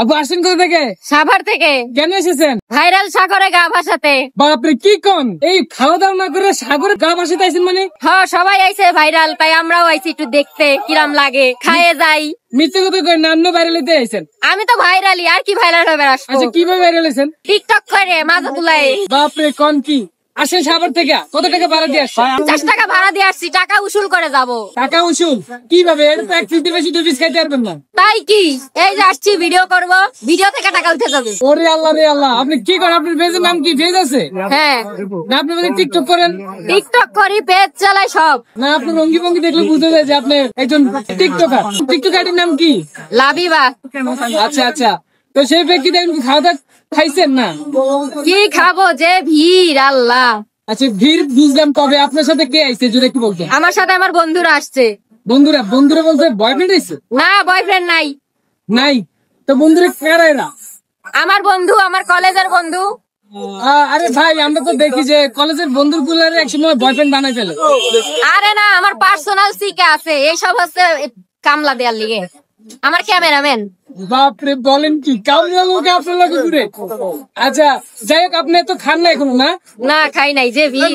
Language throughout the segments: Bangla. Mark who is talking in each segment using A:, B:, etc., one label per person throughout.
A: আপু আসছেন কোথা থেকে?
B: সাভার থেকে।
A: কেন এসেছেন?
B: ভাইরাল সাগরে গা ভাসাতে।
A: বাপরে কি কোন, এই খাওয়া দাওয়া না করে সাগরে গা ভাসাতে আইছেন মানে?
B: হ্যাঁ সবাই আইছে ভাইরাল, তাই আমরাও আইছি একটু দেখতে কিরাম লাগে, খায়ে যাই।
A: মিথ্যে কথা কই না, অন্য ভাইরাল হইতে আইছেন?
B: আমি তো ভাইরালি, আর কি ভাইরাল হবে?
A: আচ্ছা কিভাবে ভাইরাল হইছেন?
B: টিকটক করে মাজা তুলায়।
A: বাপরে কোন কি? আসেন সাভার থেকে, কত টাকা ভাড়া দিয়ে আসছেন?
B: 50 টাকা ভাড়া দিয়ে আসছি, টাকা উসুল করে যাব।
A: টাকা উসুল কিভাবে? এটা তো 1 পিস বেশি 2 পিস খাইতে পারবেন না।
B: তাই কি? এই যে আসছি ভিডিও করব, ভিডিও থেকে টাকা উঠে যাবে।
A: ওরে আল্লাহ রে আল্লাহ, আপনি কি করেন? আপনার পেজের নাম কি? পেজ আছে?
B: হ্যাঁ
A: না আপনি মানে টিকটক করেন?
B: টিকটক করি, পেজ চালাই সব।
A: না আপনার রঙ্গি ভঙ্গি দেখলে বুঝতে যায় যে আপনি একজন টিকটকার। টিকটকারের নাম কি?
B: লাবিবা।
A: আচ্ছা আচ্ছা, তো সেই ব্যক্তিটা খাওয়া দাওয়া খাইছেন না?
B: কি খাবো, যে ভিড় আল্লাহ।
A: আচ্ছা ভিড় বুঝলাম, তবে আপনার সাথে কে আইছে যদি একটু বলতেন?
B: আমার সাথে আমার বন্ধুরা আসছে।
A: বন্ধুরা? বন্ধুরা বলতে বয়ফ্রেন্ড আইছে?
B: না বয়ফ্রেন্ড নাই।
A: নাই তো বন্ধুরা কারা এরা?
B: আমার বন্ধু, আমার কলেজের বন্ধু।
A: আরে ভাই আমরা তো দেখি যে কলেজের বন্ধুর গুলার একসময় বয়ফ্রেন্ড বানাই ফেলে।
B: আরে না, আমার পার্সোনাল সিকে আছে, এইসব হচ্ছে কামলা দেওয়ার লিগে। আমার ক্যামেরাম্যান।
A: বাপরে বলেন কি, কামলা লোকে আপনার লোকে দূরে। আচ্ছা যাই হোক, আপনি তো খান না এখনো? না
B: না খাই নাই, যে ভিড়।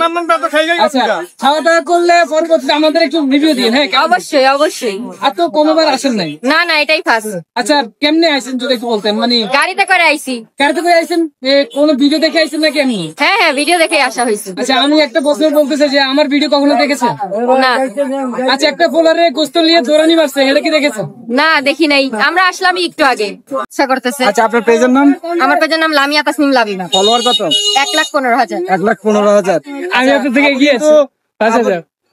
A: আচ্ছা খাওয়া দাওয়া করলে পরবর্তীতে আমাদের একটু রিভিউ দিন। হ্যাঁ
B: অবশ্যই অবশ্যই।
A: আর তো কোনোবার আসেন নাই?
B: না না, এটাই ফার্স্ট।
A: আচ্ছা কেমনে আইছেন যদি একটু বলতেন? মানে
B: গাড়িতে করে আইছি।
A: গাড়িতে করে আইছেন? কোনো ভিডিও দেখে আইছেন নাকি এমনি?
B: হ্যাঁ হ্যাঁ, ভিডিও দেখে আসা হয়েছে।
A: আচ্ছা আমি একটা প্রশ্ন বলতে চাই যে আমার ভিডিও কখনো দেখেছেন?
B: না
A: আচ্ছা একটা পোলারে গোস্ত নিয়ে দৌড়ানি মারছে, এটা কি দেখেছেন?
B: না দেখি নাই, আমরা আসলাম একটু আগে। ইচ্ছা করতেছে।
A: আচ্ছা আপনার পেজের নাম?
B: আমার পেজের নাম লামিয়া তাসনিম লাবিবা।
A: ফলোয়ার কত?
B: 1,15,000।
A: 1,15,000। আমি আপনার থেকে গিয়েছি। আচ্ছা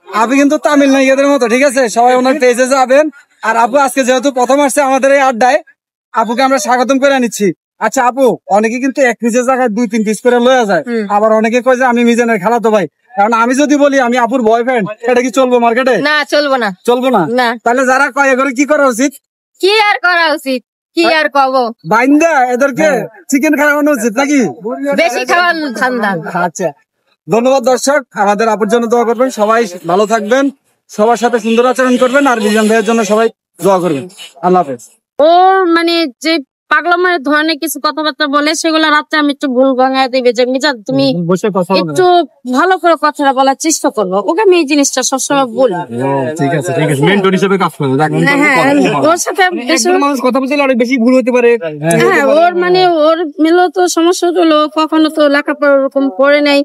A: আপনি কিন্তু তামিল নায়িকাদের মতো, ঠিক আছে? সবাই ওনার পেজে যাবেন। আর আপু আজকে যেহেতু প্রথম আসছে আমাদের এই আড্ডায়, আপুকে আমরা স্বাগতম করে নিচ্ছি। আচ্ছা আপু, অনেকে কিন্তু 1 পিসের জায়গায় 2-3 পিস করে লয়ে যায়, আবার অনেকে কয় যে আমি মিজানের খালাতো ভাই। কারণ আমি যদি বলি আমি আপুর বয়ফ্রেন্ড, এটা কি চলবো মার্কেটে?
B: না চলবো না।
A: চলবো না?
B: না।
A: তাহলে যারা কয় করে কি করা উচিত?
B: কি আর করা উচিত, কি আর কব?
A: বাইন্দা এদেরকে চিকেন খাওয়ানো উচিত নাকি?
B: বেশি খাওয়ার ধান্দা।
A: আচ্ছা ধন্যবাদ দর্শক, আমাদের আপুর জন্য দোয়া করবেন, সবাই ভালো থাকবেন, সবার সাথে সুন্দর আচরণ করবেন, আর মিজান ভাইয়ের জন্য সবাই দোয়া করবেন। আল্লাহ হাফেজ।
C: ও মানে যে পাগলামের ধরনের কিছু কথাবার্তা বলে, সেগুলো রাত্রে আমি একটু ভুল ভাঙায় দিবে যে মিজান তুমি একটু ভালো করে কথাটা বলার চেষ্টা করবো। ওকে আমি এই জিনিসটা সবসময় বলি।
A: ঠিক আছে ঠিক আছে, মেন্টর হিসেবে কাজ করবে।
C: ওর সাথে
A: মানুষ কথা বলতে অনেক বেশি ভুল হতে পারে।
C: হ্যাঁ ওর মানে ওর মেলো তো সমস্যা হলো, কখনো তো লেখাপড়া ওরকম পড়ে নাই,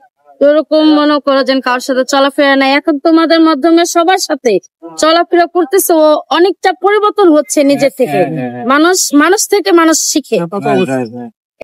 C: ওরকম মনে করো যেন কারোর সাথে চলাফেরা নাই। এখন তোমাদের মাধ্যমে সবার সাথে চলাফেরা করতেছে, ও অনেকটা পরিবর্তন হচ্ছে নিজের থেকে। মানুষ থেকে মানুষ শিখে।